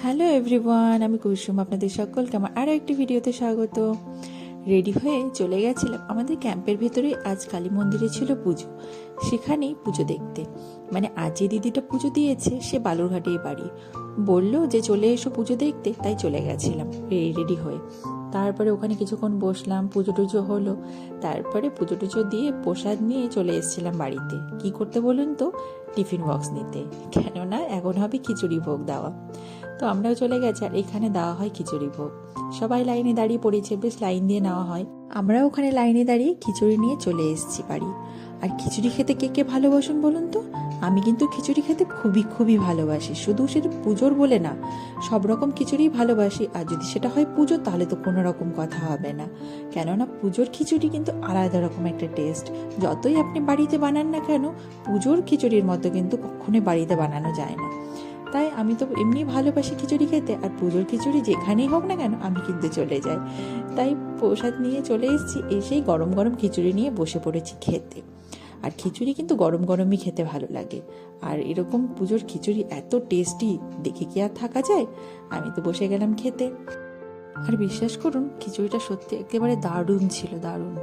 Hello everyone, আমি কুসুম। আপনাদের সকলকে আমার আরও একটি ভিডিওতে স্বাগত। রেডি হয়ে চলে গেছিলাম আমাদের ক্যাম্পের ভেতরে। আজ কালী মন্দিরে ছিল পুজো, সেখানেই পুজো দেখতে। মানে আজ যে দিদিটা পুজো দিয়েছে সে বালুরঘাটেই বাড়ি, বললো যে চলে এসো পুজো দেখতে, তাই চলে গেছিলাম রেডি হয়ে। তারপরে ওখানে কিছুক্ষণ বসলাম, পুজো টুজো হলো। তারপরে পুজো টুজো দিয়ে প্রসাদ নিয়ে চলে এসেছিলাম বাড়িতে। কি করতে বলুন তো? টিফিন বক্স নিতে, কেননা এখন হবে খিচুড়ি ভোগ দেওয়া। তো আমরাও চলে গেছি, আর এখানে দেওয়া হয় খিচুড়ি ভোগ। সবাই লাইনে দাঁড়িয়ে পড়েছে, বেশ লাইন দিয়ে নেওয়া হয়। আমরাও ওখানে লাইনে দাঁড়িয়ে খিচুড়ি নিয়ে চলে এসেছি বাড়ি। আর খিচুড়ি খেতে কে কে ভালোবাসুন বলুন তো? আমি কিন্তু খিচুড়ি খেতে খুবই খুবই ভালোবাসি। শুধু সেটা পুজোর বলে না, সব রকম খিচুড়ি ভালোবাসি। আর যদি সেটা হয় পুজো, তাহলে তো কোনো রকম কথা হবে না। কেননা পুজোর খিচুড়ি কিন্তু আলাদা রকম একটা টেস্ট। যতই আপনি বাড়িতে বানান না কেন, পুজোর খিচুড়ির মতো কিন্তু কখনোই বাড়িতে বানানো যায় না। তাই আমি তো এমনি ভালোবাসি খিচুড়ি খেতে, আর পুজোর খিচুড়ি যেখানেই হোক না কেন আমি কিন্তু চলে যাই। তাই প্রসাদ নিয়ে চলে এসেছি, এসেই গরম গরম খিচুড়ি নিয়ে বসে পড়েছি খেতে। আর খিচুড়ি কিন্তু গরম গরমই খেতে ভালো লাগে। আর এরকম পুজোর খিচুড়ি এত টেস্টি, দেখে কি আর থাকা যায়? আমি তো বসে গেলাম খেতে। আর বিশ্বাস করুন, খিচুড়িটা সত্যি একেবারে দারুণ ছিল, দারুণ।